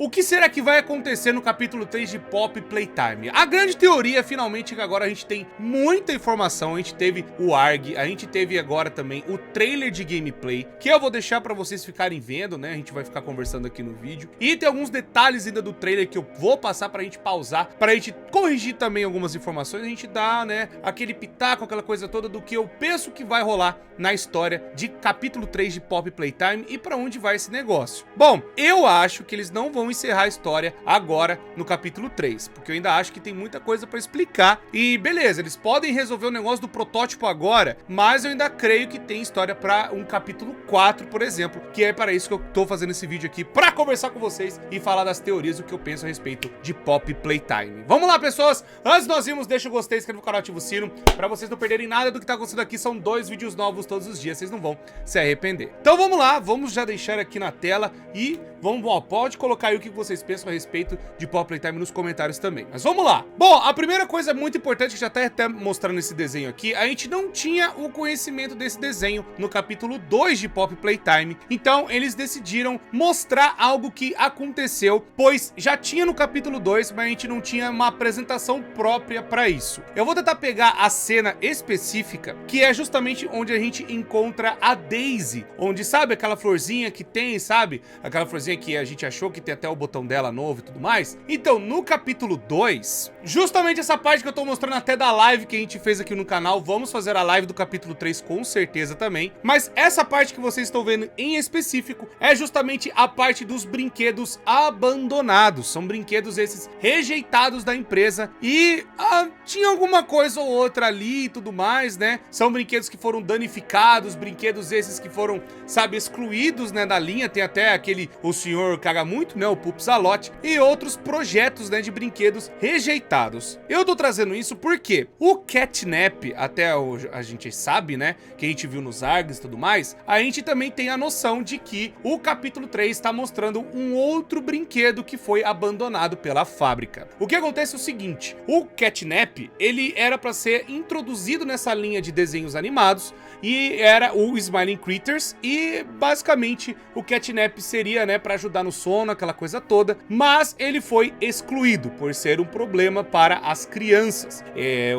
O que será que vai acontecer no capítulo 3 de Pop Playtime? A grande teoria, finalmente, é que agora a gente tem muita informação. A gente teve o ARG, a gente teve agora também o trailer de gameplay, que eu vou deixar pra vocês ficarem vendo, né? A gente vai ficar conversando aqui no vídeo. E tem alguns detalhes ainda do trailer que eu vou passar pra gente pausar, pra gente corrigir também algumas informações. A gente dá, né, aquele pitaco, aquela coisa toda do que eu penso que vai rolar na história de capítulo 3 de Pop Playtime e pra onde vai esse negócio. Bom, eu acho que eles não vão encerrar a história agora no capítulo 3, porque eu ainda acho que tem muita coisa pra explicar. E beleza, eles podem resolver o negócio do protótipo agora, mas eu ainda creio que tem história pra um capítulo 4, por exemplo, que é para isso que eu tô fazendo esse vídeo aqui, pra conversar com vocês e falar das teorias do que eu penso a respeito de Pop Playtime. Vamos lá, pessoas! Antes de nós irmos, deixa o gostei, inscreva no canal, ativa o sino, pra vocês não perderem nada do que tá acontecendo aqui. São 2 vídeos novos todos os dias, vocês não vão se arrepender. Então vamos lá, vamos já deixar aqui na tela e vamos, ó, pode colocar aí o que vocês pensam a respeito de Pop Playtime nos comentários também. Mas vamos lá. Bom, a primeira coisa muito importante, que já tá até mostrando esse desenho aqui, a gente não tinha o conhecimento desse desenho no capítulo 2 de Pop Playtime. Então eles decidiram mostrar algo que aconteceu, pois já tinha no capítulo 2, mas a gente não tinha uma apresentação própria pra isso. Eu vou tentar pegar a cena específica, que é justamente onde a gente encontra a Daisy, onde, sabe, aquela florzinha que tem, sabe? Aquela florzinha que a gente achou que tem até o botão dela novo e tudo mais. Então, no capítulo 2, justamente essa parte que eu tô mostrando até da live que a gente fez aqui no canal, vamos fazer a live do capítulo 3 com certeza também, mas essa parte que vocês estão vendo em específico é justamente a parte dos brinquedos abandonados. São brinquedos esses rejeitados da empresa e tinha alguma coisa ou outra ali e tudo mais, né? São brinquedos que foram danificados, brinquedos esses que foram, sabe, excluídos, né, da linha. Tem até aquele, o senhor caga muito, né, o Pup Salote, e outros projetos, né, de brinquedos rejeitados. Eu tô trazendo isso porque o Catnap, até a gente sabe, né, que a gente viu nos ARGs e tudo mais, a gente também tem a noção de que o capítulo 3 está mostrando um outro brinquedo que foi abandonado pela fábrica. O que acontece é o seguinte, o Catnap, ele era para ser introduzido nessa linha de desenhos animados e era o Smiling Critters e basicamente o Catnap seria, né, para ajudar no sono, aquela coisa toda, mas ele foi excluído por ser um problema para as crianças.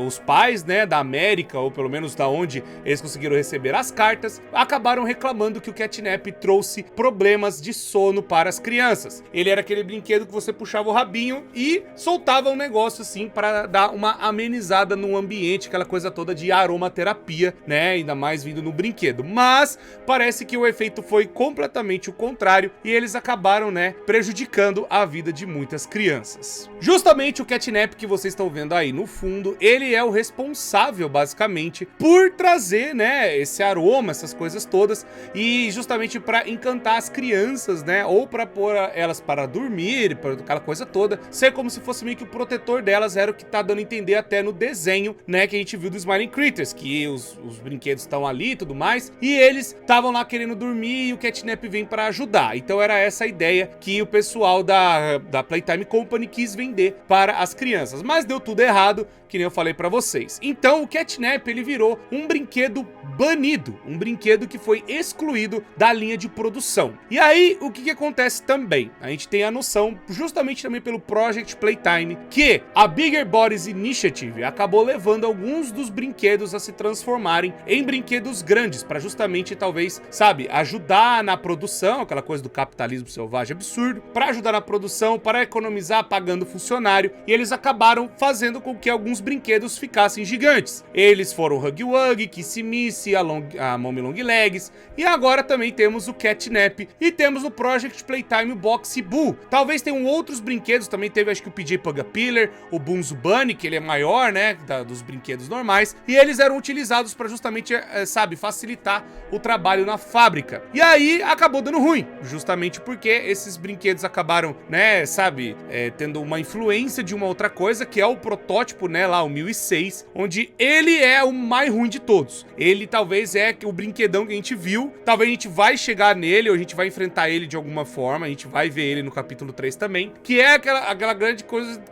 Os pais, né, da América, ou pelo menos da onde eles conseguiram receber as cartas, acabaram reclamando que o Catnap trouxe problemas de sono para as crianças. Ele era aquele brinquedo que você puxava o rabinho e soltava um negócio assim para dar uma amenizada no ambiente, aquela coisa toda de aromaterapia, né, ainda mais vindo no brinquedo. Mas parece que o efeito foi completamente o contrário e eles acabaram, né, prejudicando a vida de muitas crianças. Justamente o Catnap que vocês estão vendo aí no fundo, ele é o responsável basicamente por trazer, né, esse aroma, essas coisas todas, e justamente para encantar as crianças, né, ou para pôr elas para dormir, para aquela coisa toda, ser como se fosse meio que o protetor delas, era o que tá dando a entender até no desenho, né, que a gente viu do Smiling Critters, que os brinquedos estão ali e tudo mais, e eles estavam lá querendo dormir e o Catnap vem para ajudar. Então era essa a ideia que o pessoal da Playtime Company quis vender para as crianças, mas deu tudo errado, que nem eu falei para vocês. Então o Catnap, ele virou um brinquedo banido, um brinquedo que foi excluído da linha de produção. E aí, o que acontece também? A gente tem a noção, justamente também pelo Project Playtime, que a Bigger Bodies Initiative acabou levando alguns dos brinquedos a se transformarem em brinquedos grandes, para justamente, talvez, sabe, ajudar na produção, aquela coisa do capitalismo selvagem absurdo, para ajudar na produção, para economizar pagando funcionário, e eles acabaram fazendo com que alguns brinquedos ficassem gigantes. Eles foram o Huggy Wuggy, Kissy Missy, a Mommy Long Legs, e agora também temos o Catnap, e temos o Project Playtime Boxy Boo. Talvez tenham outros brinquedos, também teve acho que o PJ Pugapillar, o Boonzo Bunny, que ele é maior, né, dos brinquedos normais, e eles eram utilizados para justamente, sabe, facilitar o trabalho na fábrica. E aí acabou dando ruim, justamente porque esses brinquedos acabaram, né, sabe, tendo uma influência de uma outra coisa, que é o protótipo, né, lá o 1006, onde ele é o mais ruim de todos. Ele talvez é o brinquedão que a gente viu, talvez a gente vai chegar nele, ou a gente vai enfrentar ele de alguma forma, a gente vai ver ele no capítulo 3 também, que é aquela grande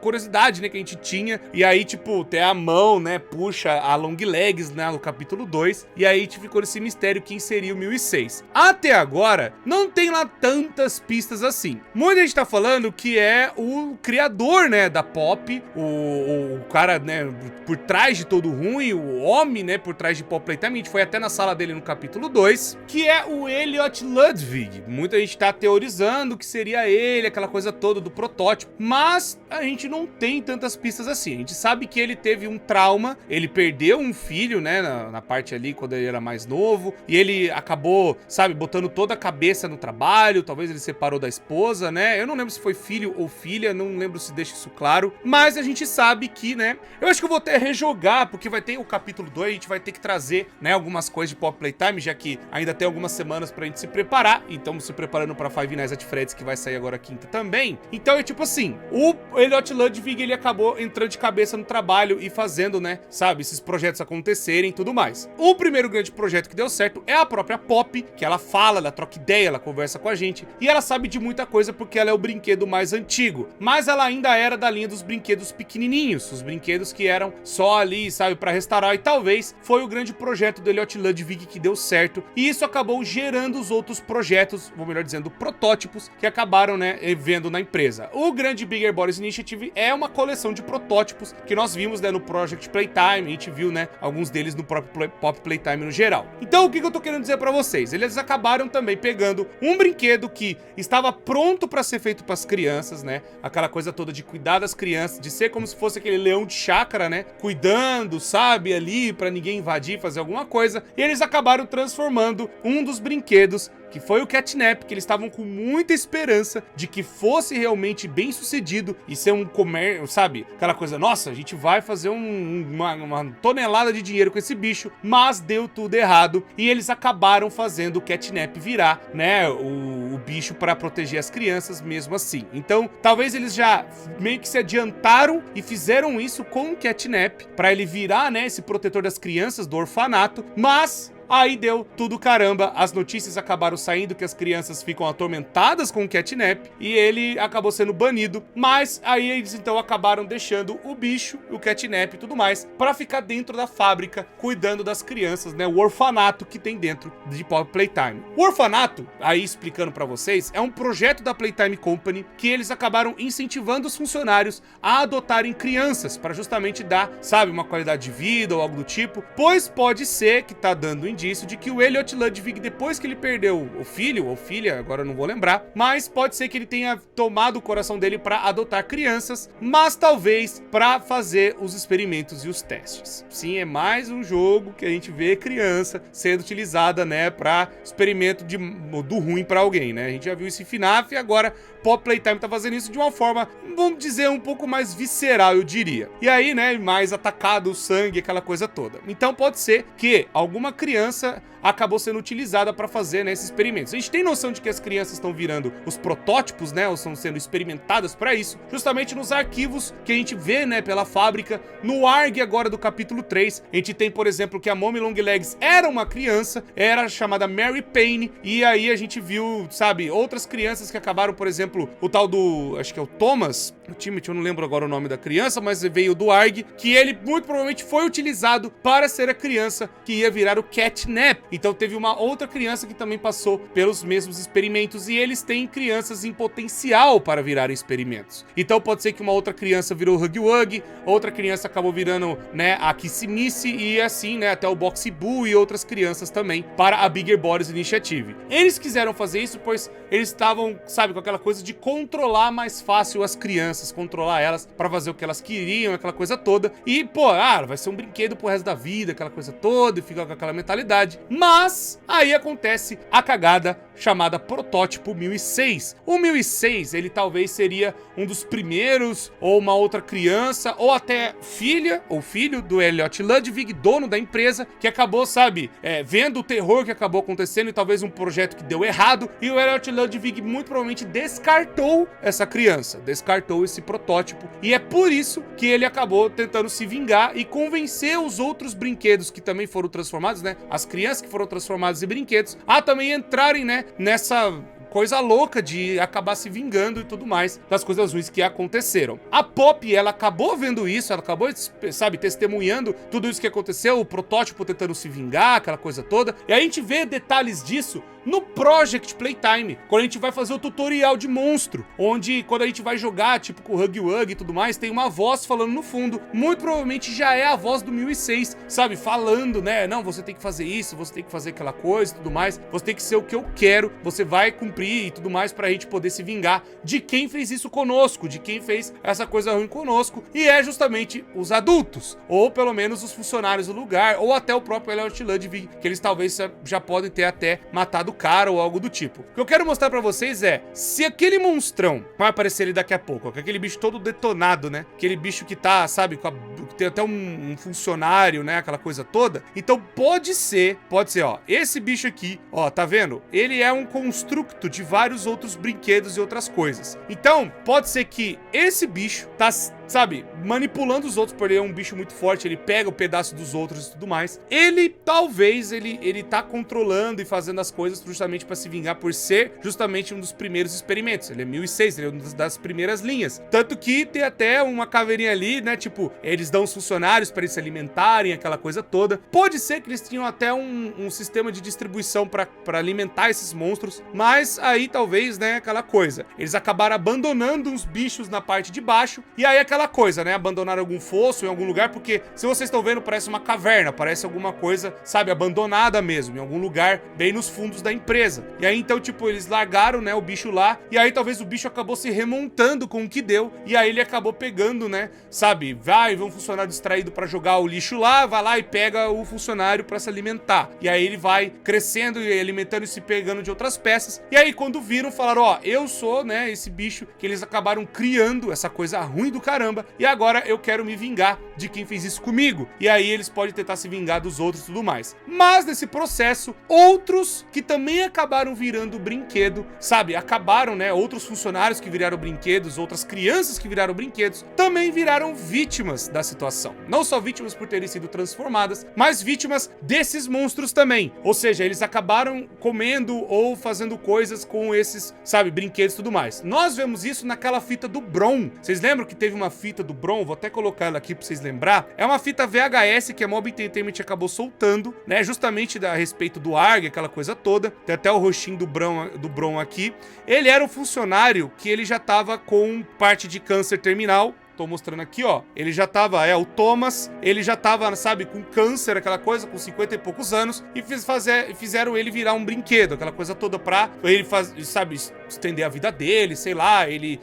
curiosidade, né, que a gente tinha, e aí, tipo, tem a mão, né, puxa a Long Legs, né, no capítulo 2, e aí a gente ficou nesse mistério quem seria o 1006. Até agora, não tem lá tantas pistas assim, Muita gente tá falando que é o criador, né, da Pop, o cara, né, por trás de todo ruim, o homem, né, por trás de Pop Playtime. A gente foi até na sala dele no capítulo 2, que é o Elliot Ludwig. Muita gente tá teorizando que seria ele, aquela coisa toda do protótipo, mas a gente não tem tantas pistas assim. A gente sabe que ele teve um trauma, ele perdeu um filho, né, na parte ali quando ele era mais novo, e ele acabou, sabe, botando toda a cabeça no trabalho, talvez ele separou da esposa, né, eu não lembro se foi filho ou filha, não lembro se deixa isso claro, mas a gente sabe que, né, eu acho que eu vou até rejogar, porque vai ter o capítulo 2, a gente vai ter que trazer, né, algumas coisas de Pop Playtime, já que ainda tem algumas semanas pra gente se preparar, e estamos se preparando pra Five Nights at Freddy's, que vai sair agora quinta também. Então é tipo assim, o Elliot Ludwig, ele acabou entrando de cabeça no trabalho e fazendo, né, sabe, esses projetos acontecerem e tudo mais. O primeiro grande projeto que deu certo é a própria Pop, que ela fala, ela troca ideia, ela conversa com a gente, e ela sabe de muita coisa porque ela é o brinquedo mais antigo, mas ela ainda era da linha dos brinquedos pequenininhos, os brinquedos que eram só ali, sabe, pra restaurar, e talvez foi o grande projeto do Elliot Ludwig que deu certo, e isso acabou gerando os outros projetos, ou melhor dizendo, protótipos, que acabaram, né, vendo na empresa. O grande Bigger Bodies Initiative é uma coleção de protótipos que nós vimos, né, no Project Playtime, a gente viu, né, alguns deles no próprio Pop Playtime no geral. Então, o que eu tô querendo dizer pra vocês? Eles acabaram também pegando um brinquedo que estava pronto pra ser feito pras crianças, né, aquela coisa toda de cuidar das crianças, de ser como se fosse aquele leão de chácara, né, cuidando, sabe, ali pra ninguém invadir, fazer alguma coisa, e eles acabaram transformando um dos brinquedos, que foi o Catnap, que eles estavam com muita esperança de que fosse realmente bem sucedido e ser um comércio, sabe? Aquela coisa, nossa, a gente vai fazer uma tonelada de dinheiro com esse bicho, mas deu tudo errado e eles acabaram fazendo o Catnap virar, né, o bicho para proteger as crianças mesmo assim. Então, talvez eles já meio que se adiantaram e fizeram isso com o Catnap para ele virar, né, esse protetor das crianças do orfanato, mas aí deu tudo caramba, as notícias acabaram saindo que as crianças ficam atormentadas com o Catnap e ele acabou sendo banido, mas aí eles então acabaram deixando o bicho, o Catnap e tudo mais, pra ficar dentro da fábrica, cuidando das crianças, né, o orfanato que tem dentro de Pop Playtime. O orfanato, aí explicando pra vocês, é um projeto da Playtime Company que eles acabaram incentivando os funcionários a adotarem crianças, pra justamente dar, sabe, uma qualidade de vida ou algo do tipo, pois pode ser que tá dando indício de que o Elliot Ludwig, depois que ele perdeu o filho ou filha, agora eu não vou lembrar, mas pode ser que ele tenha tomado o coração dele para adotar crianças, mas talvez para fazer os experimentos e os testes. Sim, é mais um jogo que a gente vê criança sendo utilizada, né, para experimento do ruim para alguém, né? A gente já viu isso em FNAF e agora Pop Playtime tá fazendo isso de uma forma, vamos dizer, um pouco mais visceral, eu diria. E aí, né, mais atacado o sangue, aquela coisa toda. Então pode ser que alguma criança acabou sendo utilizada para fazer, né, esses experimentos. A gente tem noção de que as crianças estão virando os protótipos, né, ou estão sendo experimentadas para isso, justamente nos arquivos que a gente vê, né, pela fábrica. No ARG agora do capítulo 3, a gente tem, por exemplo, que a Mommy Longlegs era uma criança, era chamada Mary Payne, e aí a gente viu, sabe, outras crianças que acabaram, por exemplo, o tal do, acho que é o Thomas, o Timothy, eu não lembro agora o nome da criança, mas veio do ARG, que ele muito provavelmente foi utilizado para ser a criança que ia virar o Catnap. Então teve uma outra criança que também passou pelos mesmos experimentos e eles têm crianças em potencial para virarem experimentos. Então pode ser que uma outra criança virou o Huggy Wuggy, outra criança acabou virando, né, a Kissy Missy e assim, né, até o Boxy Boo e outras crianças também para a Bigger Bodies Initiative. Eles quiseram fazer isso pois eles estavam, sabe, com aquela coisa de controlar mais fácil as crianças, controlar elas para fazer o que elas queriam, aquela coisa toda. E, pô, vai ser um brinquedo pro resto da vida, aquela coisa toda, e fica com aquela mentalidade. Mas aí acontece a cagada chamada Protótipo 1006. O 1006, ele talvez seria um dos primeiros, ou uma outra criança, ou até filha ou filho do Elliot Ludwig, dono da empresa, que acabou, sabe, vendo o terror que acabou acontecendo e talvez um projeto que deu errado, e o Elliot Ludwig muito provavelmente descartou essa criança, descartou esse protótipo, e é por isso que ele acabou tentando se vingar e convencer os outros brinquedos que também foram transformados, né, as crianças que foram transformadas em brinquedos, a também entrarem, né, nessa coisa louca de acabar se vingando e tudo mais das coisas ruins que aconteceram. A Poppy, ela acabou vendo isso, ela acabou, sabe, testemunhando tudo isso que aconteceu, o protótipo tentando se vingar, aquela coisa toda. E a gente vê detalhes disso no Project Playtime, quando a gente vai fazer o tutorial de monstro, onde quando a gente vai jogar, tipo com o Huggy Wuggy e tudo mais, tem uma voz falando no fundo, muito provavelmente já é a voz do 1006, sabe, falando, né, não, você tem que fazer isso, você tem que fazer aquela coisa e tudo mais, você tem que ser o que eu quero, você vai cumprir e tudo mais pra gente poder se vingar de quem fez isso conosco, de quem fez essa coisa ruim conosco, e é justamente os adultos, ou pelo menos os funcionários do lugar, ou até o próprio Elliot Ludwig, que eles talvez já podem ter até matado o cara ou algo do tipo. O que eu quero mostrar pra vocês é, se aquele monstrão vai aparecer ali daqui a pouco, com aquele bicho todo detonado, né, aquele bicho que tá, sabe, tem até um funcionário, né, aquela coisa toda, então pode ser, ó, esse bicho aqui, ó, tá vendo? Ele é um construto de vários outros brinquedos e outras coisas. Então, pode ser que esse bicho tá, sabe, manipulando os outros, porque ele é um bicho muito forte, ele pega o pedaço dos outros e tudo mais. Ele, talvez, ele tá controlando e fazendo as coisas justamente pra se vingar por ser justamente um dos primeiros experimentos. Ele é 1006, ele é uma das primeiras linhas. Tanto que tem até uma caveirinha ali, né, tipo, eles dão os funcionários pra eles se alimentarem, aquela coisa toda. Pode ser que eles tinham até um sistema de distribuição pra alimentar esses monstros, mas aí talvez, né, aquela coisa. Eles acabaram abandonando uns bichos na parte de baixo, e aí aquela coisa, né, abandonaram algum fosso em algum lugar, porque se vocês estão vendo, parece uma caverna, parece alguma coisa, sabe, abandonada mesmo, em algum lugar bem nos fundos da empresa. E aí então, tipo, eles largaram, né, o bicho lá, e aí talvez o bicho acabou se remontando com o que deu, e aí ele acabou pegando, né, sabe, vai um funcionário distraído pra jogar o lixo lá, vai lá e pega o funcionário pra se alimentar. E aí ele vai crescendo e alimentando e se pegando de outras peças. E aí quando viram, falaram, ó, eu sou, né, esse bicho que eles acabaram criando, essa coisa ruim do caramba, e agora eu quero me vingar de quem fez isso comigo. E aí eles podem tentar se vingar dos outros e tudo mais. Mas nesse processo, outros que também acabaram virando brinquedo, sabe, acabaram, né, outros funcionários que viraram brinquedos, outras crianças que viraram brinquedos, também viraram vítimas da situação. Não só vítimas por terem sido transformadas, mas vítimas desses monstros também. Ou seja, eles acabaram comendo ou fazendo coisas com esses, sabe, brinquedos e tudo mais. Nós vemos isso naquela fita do Bron. Vocês lembram que teve uma fita do Bron? Vou até colocar ela aqui pra vocês lembrar. É uma fita VHS que a Mob Entertainment acabou soltando, né, justamente a respeito do ARG, aquela coisa toda. Tem até o rostinho do Bron aqui. Ele era um funcionário que ele já tava com parte de câncer terminal. Tô mostrando aqui, ó, ele já tava, o Thomas, ele já tava, sabe, com câncer, aquela coisa, com 50 e poucos anos, e fizeram ele virar um brinquedo, aquela coisa toda pra ele, sabe, estender a vida dele, sei lá, ele,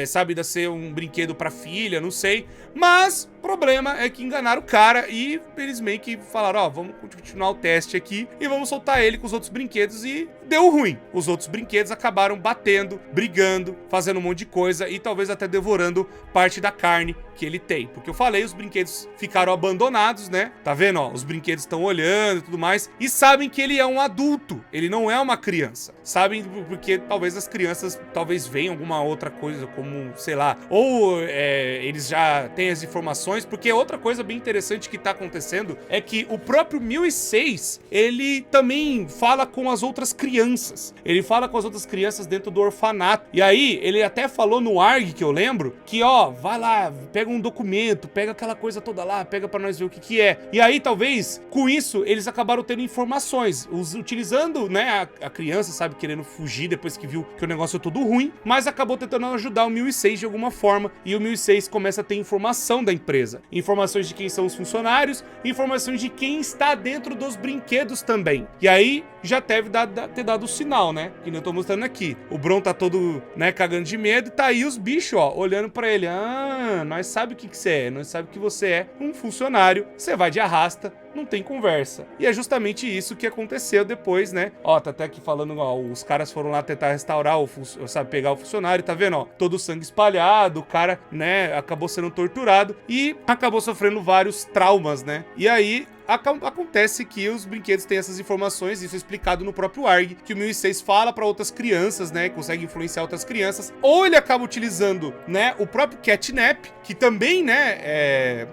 sabe, ser um brinquedo pra filha, não sei, mas o problema é que enganaram o cara e eles meio que falaram, ó, vamos continuar o teste aqui e vamos soltar ele com os outros brinquedos e deu ruim. Os outros brinquedos acabaram batendo, brigando, fazendo um monte de coisa e talvez até devorando parte da carne que ele tem. Porque eu falei, os brinquedos ficaram abandonados, né? Tá vendo, ó? Os brinquedos estão olhando e tudo mais e sabem que ele é um adulto, ele não é uma criança. Sabem porque talvez as crianças talvez venham alguma outra coisa como, sei lá, ou eles já têm as informações, porque outra coisa bem interessante que tá acontecendo é que o próprio 1006, ele também fala com as outras crianças. Ele fala com as outras crianças dentro do orfanato. E aí, ele até falou no ARG, que eu lembro, que ó, vai lá, pega um documento, pega aquela coisa toda lá, pega pra nós ver o que que é. E aí, talvez, com isso, eles acabaram tendo informações, utilizando, né, a criança, sabe, querendo fugir depois que viu que o negócio é todo ruim, mas acabou tentando ajudar o 1006 de alguma forma, e o 1006 começa a ter informação da empresa. Informações de quem são os funcionários, informações de quem está dentro dos brinquedos também. E aí, já deve ter dado o sinal, né? Que nem eu tô mostrando aqui. O Bron tá todo, né, cagando de medo, e tá aí os bichos, ó, olhando pra ele. Ah, nós sabe o que que você é, nós sabe que você é um funcionário, você vai de arrasta, não tem conversa. E é justamente isso que aconteceu depois, né? Ó, tá até aqui falando, ó, os caras foram lá tentar restaurar sabe, pegar o funcionário, tá vendo, ó? Todo o sangue espalhado, o cara, né, acabou sendo torturado e acabou sofrendo vários traumas, né? E aí, acontece que os brinquedos têm essas informações, isso é explicado no próprio ARG, que o 1006 fala pra outras crianças, né, consegue influenciar outras crianças, ou ele acaba utilizando, né, o próprio catnap, que também, né,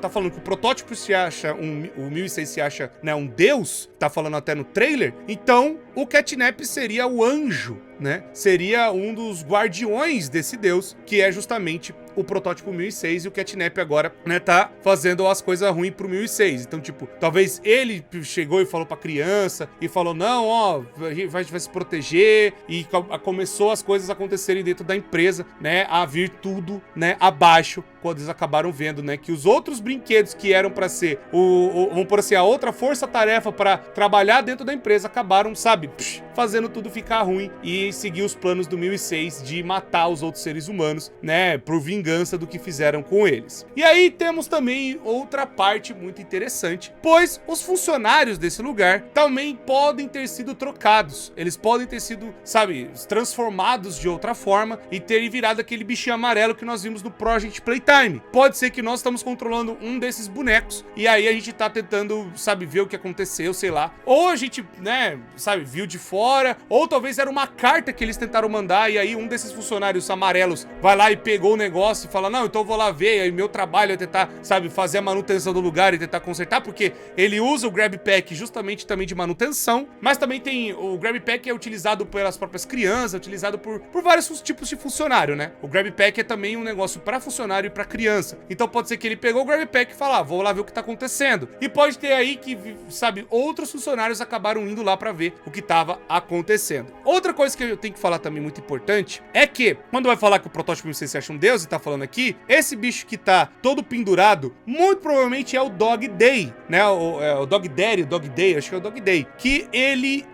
tá falando que o protótipo se acha, o 1006 se acha, né, um deus, tá falando até no trailer, então o catnap seria o anjo né, seria um dos guardiões desse deus, que é justamente o protótipo 1006, e o Catnap agora, né, tá fazendo as coisas ruins pro 1006. Então, tipo, talvez ele chegou e falou pra criança, e falou, não, ó, a gente vai se proteger, e começou as coisas acontecerem dentro da empresa, né, a vir tudo, né, abaixo, quando eles acabaram vendo, né, que os outros brinquedos que eram pra ser vamos por assim, a outra força-tarefa pra trabalhar dentro da empresa, acabaram, sabe, fazendo tudo ficar ruim e seguir os planos do 1006 de matar os outros seres humanos, né, por vingança do que fizeram com eles. E aí temos também outra parte muito interessante, pois os funcionários desse lugar também podem ter sido trocados. Eles podem ter sido, sabe, transformados de outra forma e terem virado aquele bichinho amarelo que nós vimos no Project Playtime. Pode ser que nós estamos controlando um desses bonecos e aí a gente tá tentando, sabe, ver o que aconteceu, sei lá. Ou a gente, né, sabe, viu de fora, ou talvez era uma carta que eles tentaram mandar e aí um desses funcionários amarelos vai lá e pegou o negócio e fala, não, então eu vou lá ver, aí meu trabalho é tentar, sabe, fazer a manutenção do lugar e tentar consertar, porque ele usa o Grab Pack justamente também de manutenção, mas também tem, o Grab Pack é utilizado pelas próprias crianças, utilizado por vários tipos de funcionário, né? O Grab Pack é também um negócio para funcionário e para criança, então pode ser que ele pegou o Grab Pack e fala, vou lá ver o que tá acontecendo, e pode ter aí que, sabe, outros funcionários acabaram indo lá para ver o que tava acontecendo. Outra coisa que eu tenho que falar também muito importante é que, quando vai falar que o protótipo 1006 se acha um deus e tá falando aqui, esse bicho que tá todo pendurado, muito provavelmente é o Dog Day, né, o Dog Daddy, o Dog Day, acho que é o Dog Day, que ele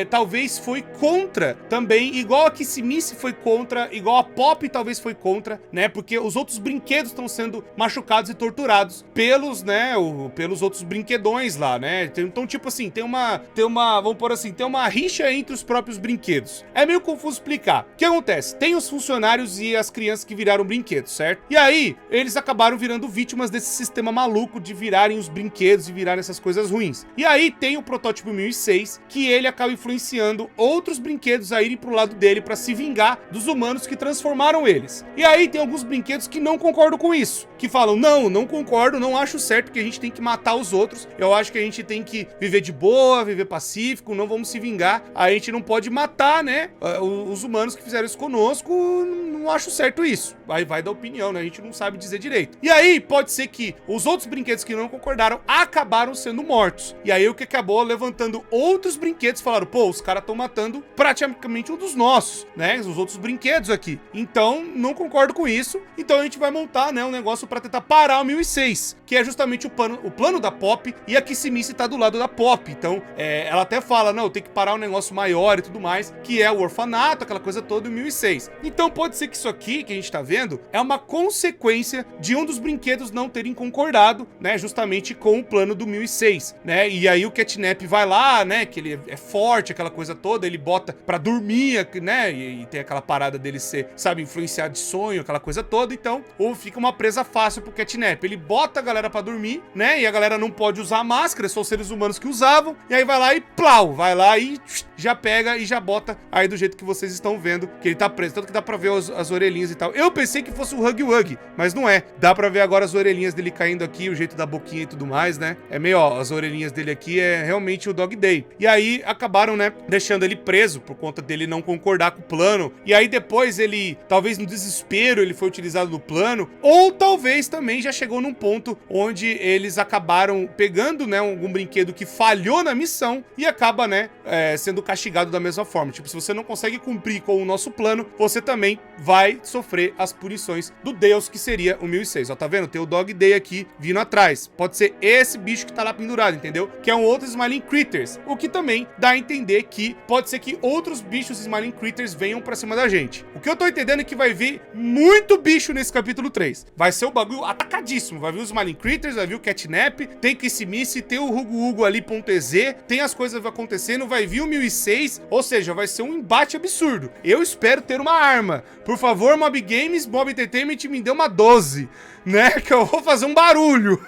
talvez foi contra também, igual a Kissimiss foi contra, igual a Pop talvez foi contra, né, porque os outros brinquedos estão sendo machucados e torturados pelos, né, pelos outros brinquedões lá, né, então tipo assim, tem uma, vamos por assim, tem uma rixa entre os próprios brinquedos. É meio confuso explicar. O que acontece? Tem os funcionários e as crianças que viraram brinquedos, certo? E aí, eles acabaram virando vítimas desse sistema maluco de virarem os brinquedos e virarem essas coisas ruins. E aí tem o protótipo 1006, que ele acaba influenciando outros brinquedos a irem pro lado dele pra se vingar dos humanos que transformaram eles. E aí tem alguns brinquedos que não concordam com isso, que falam, não concordo, não acho certo que a gente tem que matar os outros, eu acho que a gente tem que viver de boa, viver pacífico, não vamos se vingar, a gente não pode matar, né, os humanos que fizeram isso conosco, não acho certo isso. Aí vai da opinião, né, a gente não sabe dizer direito. E aí pode ser que os outros brinquedos que não concordaram acabaram sendo mortos. E aí o que acabou levantando outros brinquedos, falaram, pô, os caras estão matando praticamente um dos nossos, né, os outros brinquedos aqui. Então, não concordo com isso, então a gente vai montar, né, um negócio pra tentar parar o 1006, que é justamente o plano da Pop, e a Kissimiss tá do lado da Pop. Então, ela até fala, não, tem que parar um negócio maior e tudo mais, que é o orfanato, aquela coisa toda, o 1006. Então, pode ser que isso aqui, que a gente tá vendo, é uma consequência de um dos brinquedos não terem concordado, né, justamente com o plano do 1006, né, e aí o Catnap vai lá, né, que ele é forte, aquela coisa toda, ele bota pra dormir, né, e tem aquela parada dele ser, sabe, influenciado de sonho, aquela coisa toda, então, ou fica uma presa fácil pro Catnap, ele bota a galera pra dormir, né, e a galera não pode usar máscara, são os seres humanos que usavam, e aí vai lá e plau, vai lá e já pega e já bota aí do jeito que vocês estão vendo, que ele tá preso, tanto que dá pra ver as orelhinhas e tal. Eu pensei que fosse o Huggy Wuggy, mas não é. Dá pra ver agora as orelhinhas dele caindo aqui, o jeito da boquinha e tudo mais, né? É meio, ó, as orelhinhas dele aqui é realmente o Dog Day. E aí acabaram, né, deixando ele preso por conta dele não concordar com o plano. E aí depois ele, talvez no desespero, ele foi utilizado no plano, ou talvez também já chegou num ponto onde eles acabaram pegando, né, algum brinquedo que falhou na missão e acaba, né, sendo castigado da mesma forma. Tipo, se você não consegue cumprir com o nosso plano, você também vai sofrer as punições do Deus, que seria o 1006. Ó, tá vendo? Tem o Dog Day aqui vindo atrás. Pode ser esse bicho que tá lá pendurado, entendeu? Que é um outro Smiling Critters. O que também dá a entender que pode ser que outros bichos Smiling Critters venham pra cima da gente. O que eu tô entendendo é que vai vir muito bicho nesse capítulo 3. Vai ser o bagulho atacadíssimo. Vai vir os Smiling Critters, vai vir o Catnap, tem Kissimiss, tem o Hugo Hugo ali, .ez, tem as coisas acontecendo, vai vir o 1006, ou seja, vai ser um embate absurdo. Eu espero ter uma arma. Por favor, Mob Games, Mob Entertainment, me dê uma 12, né? Que eu vou fazer um barulho.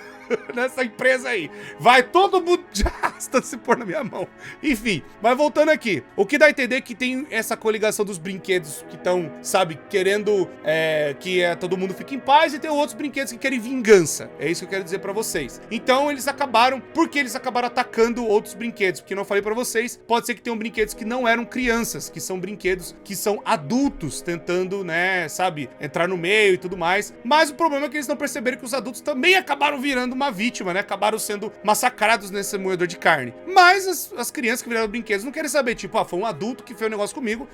nessa empresa aí. Vai todo mundo de arrasta se pôr na minha mão. Enfim, mas voltando aqui. O que dá a entender é que tem essa coligação dos brinquedos que estão, sabe, querendo que todo mundo fique em paz, e tem outros brinquedos que querem vingança. É isso que eu quero dizer pra vocês. Então eles acabaram, porque eles acabaram atacando outros brinquedos, porque não falei pra vocês, pode ser que tenham brinquedos que não eram crianças, que são brinquedos que são adultos tentando, né, sabe, entrar no meio e tudo mais. Mas o problema é que eles não perceberam que os adultos também acabaram virando uma vítima, né, acabaram sendo massacrados nesse moedor de carne. Mas as crianças que viraram brinquedos não querem saber, tipo, foi um adulto que fez um negócio comigo,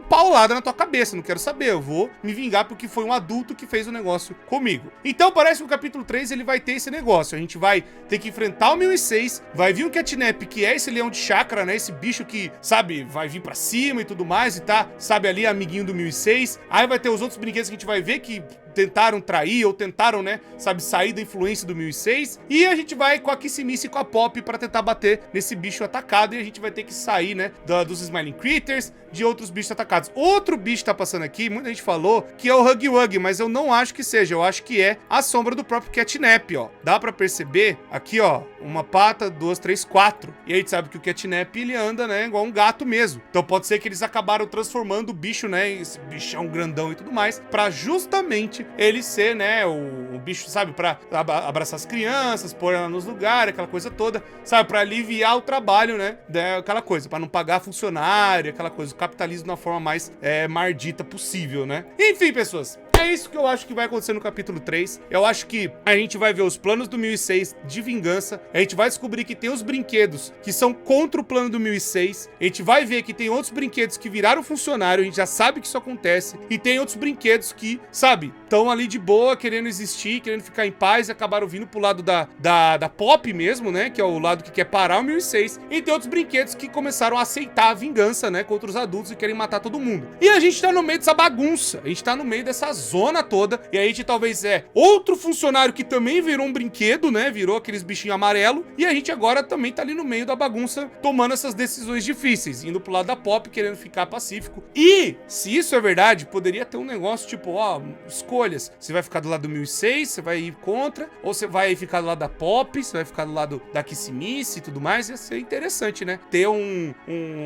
paulada na tua cabeça, não quero saber, eu vou me vingar porque foi um adulto que fez o negócio comigo. Então parece que o capítulo 3 ele vai ter esse negócio, a gente vai ter que enfrentar o 1006, vai vir um Catnap, que é esse leão de chácara, né, esse bicho que, sabe, vai vir pra cima e tudo mais, e tá, sabe, ali amiguinho do 1006, aí vai ter os outros brinquedos que a gente vai ver que tentaram trair ou tentaram, né, sabe, sair da influência do 1006, e a gente vai com a Kissimiss e com a Pop pra tentar bater nesse bicho atacado, e a gente vai ter que sair, né, dos Smiling Critters, de outros bichos atacados. Outro bicho tá passando aqui, muita gente falou que é o Huggy Wuggy, mas eu não acho que seja, eu acho que é a sombra do próprio Catnap, ó. Dá pra perceber aqui, ó, uma pata, 2, 3, 4. E aí a gente sabe que o Catnap, ele anda, né, igual um gato mesmo. Então pode ser que eles acabaram transformando o bicho, né, esse bichão grandão e tudo mais, pra justamente ele ser, né, o bicho, sabe, pra abraçar as crianças, pôr ela nos lugares, aquela coisa toda, sabe, pra aliviar o trabalho, né, aquela coisa, pra não pagar funcionário, aquela coisa, o capitalismo da forma mais mardita possível, né. Enfim, pessoas, é isso que eu acho que vai acontecer no capítulo 3. Eu acho que a gente vai ver os planos do 1006 de vingança. A gente vai descobrir que tem os brinquedos que são contra o plano do 1006. A gente vai ver que tem outros brinquedos que viraram funcionário. A gente já sabe que isso acontece. E tem outros brinquedos que, sabe, estão ali de boa, querendo existir, querendo ficar em paz, e acabaram vindo pro lado da Pop mesmo, né? Que é o lado que quer parar o 1006. E tem outros brinquedos que começaram a aceitar a vingança, né? Contra os adultos e querem matar todo mundo. E a gente tá no meio dessa bagunça. A gente tá no meio dessa zona toda, e aí a gente talvez outro funcionário que também virou um brinquedo, né, virou aqueles bichinhos amarelo, e a gente agora também tá ali no meio da bagunça, tomando essas decisões difíceis, indo pro lado da Pop, querendo ficar pacífico. E, se isso é verdade, poderia ter um negócio tipo, ó, escolhas, você vai ficar do lado do 1006, você vai ir contra, ou você vai ficar do lado da Pop, você vai ficar do lado da Kissimiss e tudo mais. Ia ser interessante, né, ter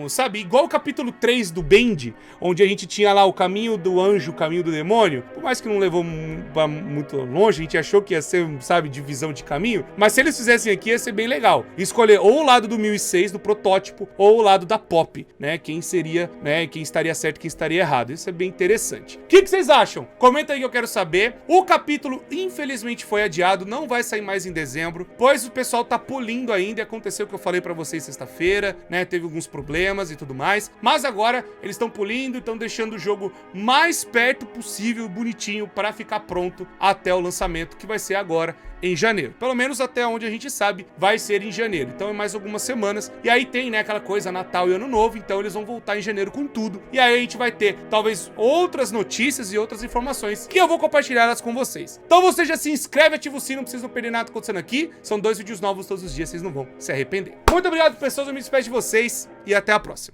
sabe, igual o capítulo 3 do Bend, onde a gente tinha lá o caminho do anjo, o caminho do demônio. Por mais que não levou muito longe, a gente achou que ia ser, sabe, divisão de caminho. Mas se eles fizessem aqui, ia ser bem legal. Escolher ou o lado do 1006, do protótipo, ou o lado da Pop, né? Quem seria, né? Quem estaria certo e quem estaria errado. Isso é bem interessante. O que vocês acham? Comenta aí que eu quero saber. O capítulo, infelizmente, foi adiado. Não vai sair mais em dezembro, pois o pessoal tá polindo ainda. E aconteceu o que eu falei pra vocês sexta-feira, né? Teve alguns problemas e tudo mais. Mas agora, eles estão polindo e estão deixando o jogo mais perto possível, bonitinho, para ficar pronto até o lançamento, que vai ser agora em janeiro. Pelo menos até onde a gente sabe, vai ser em janeiro. Então é mais algumas semanas. E aí tem, né, aquela coisa Natal e Ano Novo, então eles vão voltar em janeiro com tudo. E aí a gente vai ter, talvez, outras notícias e outras informações que eu vou compartilhar elas com vocês. Então você já se inscreve, ativa o sino, não precisa não perder nada acontecendo aqui. São 2 vídeos novos todos os dias, vocês não vão se arrepender. Muito obrigado, pessoas, eu me despeço de vocês e até a próxima.